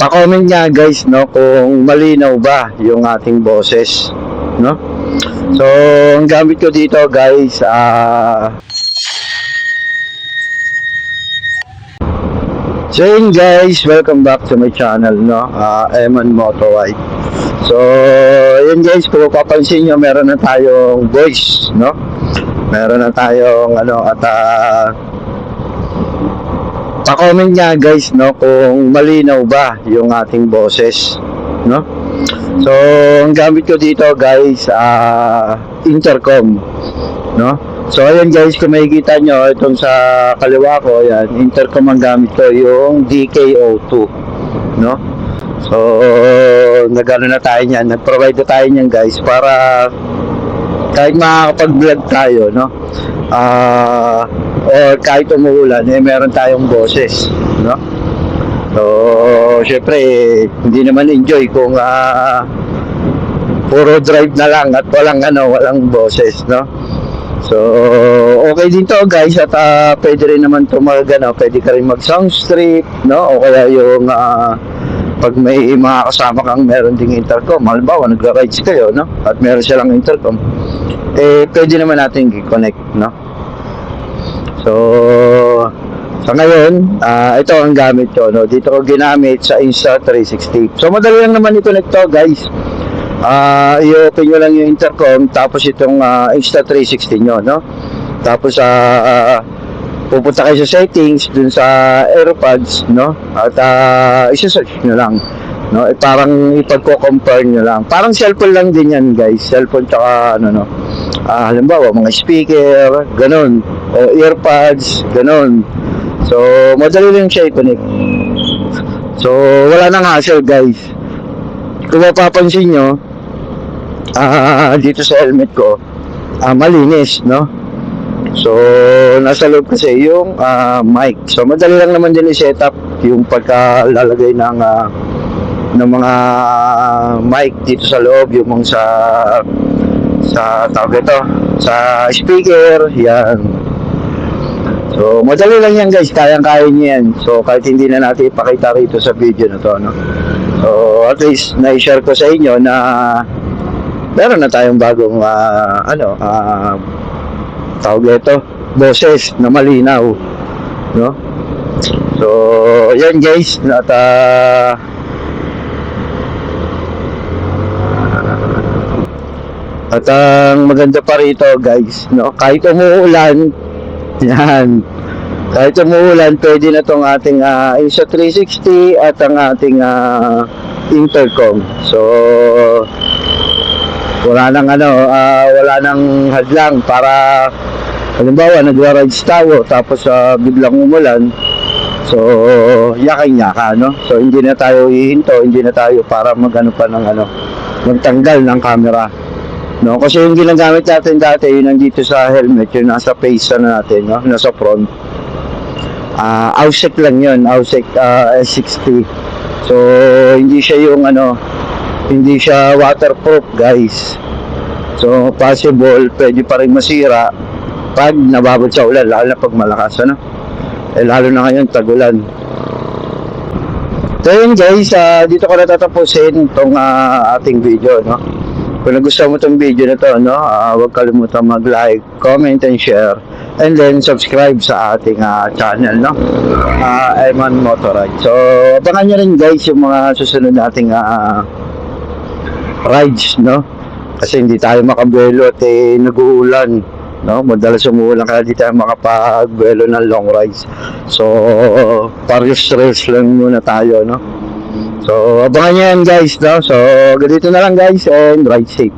Pa-comment nga guys, no, kung malinaw ba yung ating boses, no? So, ang gamit ko dito guys, so yun guys, welcome back to my channel, no? Eman Moto White. So, yun guys, kung papansin nyo, meron na tayong voice, no? Meron na tayong pa-comment nga guys, no, kung malinaw ba yung ating boses, no? So, ang gamit ko dito guys, intercom, no? So, ayan guys, kung makikita nyo, itong sa kaliwa ko, yan, intercom ang gamit ko, yung DKO2, no? So, nagano na tayo niyan, nag-provide na tayo niyan guys, para kahit makakapag-vlog tayo, no? Or kahit umuulan, meron tayong boses, no? So, syempre, hindi naman enjoy kung puro drive na lang at walang boses, no? So, okay din to guys, at pwede rin naman to pwede ka rin mag-sound strip, no? O kaya yung pag may mga kasama kang meron ding intercom, halimbawa nagra-rides kayo, no? At meron silang intercom, pwede naman natin i-connect, no? So, sa ngayon, ito ang gamit ko, no? Dito ko ginamit sa Insta360. So, madali lang naman i-connect to, guys. I-open nyo lang yung intercom, tapos itong Insta360 nyo, no? Tapos, pupunta kayo sa settings, dun sa AirPods, no? At, isa-search nyo lang, no? Parang ipagko-compare nyo lang. Parang cellphone lang din yan, guys. Cellphone tsaka, halimbawa, mga speaker, ganun. O earpods, ganun. So, madali lang siya i-connect. So, wala nang hassle, guys. Kung mapapansin nyo, dito sa helmet ko, malinis, no? So, nasa loob kasi yung mic. So, madali lang naman din i-setup yung pagkalalagay ng mga mic dito sa loob, yung mga tawag ito, sa speaker, yan. So, madali lang yan guys, kayang-kaya nyo yan. So, kahit hindi na natin ipakita rito sa video na to, no? So, at least, na-share ko sa inyo na meron na tayong bagong, tawag ito, boses na malinaw, no? So, yan guys, at ang maganda pa rito guys, no? Kahit umuulan, yan. Kahit umuulan, pwede na tong ating Insta360 at ang ating intercom. So, wala nang hadlang para halimbawa nagra-rides tayo tapos biglang umulan. So, yaking-yaka, no? So, hindi na tayo hihinto, hindi na tayo para magtanggal ng camera. No, kasi yung ginagamit natin dati, yun nandito sa helmet, yung nasa face na natin, no? Nasa front. Ausec lang yun, Ausec S60. So, hindi siya yung hindi siya waterproof, guys. So, possible, pwede pa rin masira pag nababad sa ulan, lalo na pag malakas, lalo na ngayon, tag-ulan. So, yun guys, dito ko natatapusin itong ating video, no? Kung nagustuhan mo itong video na to, huwag kalimutan mag-like, comment, and share. And then, subscribe sa ating channel, no? Eman Moto Ride. So, abangan nyo rin guys yung mga susunod nating rides, no? Kasi hindi tayo makabuelo at nag-uulan, no? Madalas umuulan kaya hindi tayo makapagbuelo ng long rides. So, pares-res lang muna tayo, no? So, abangan nyo yan guys, no? So, ganito na lang guys, and ride safe.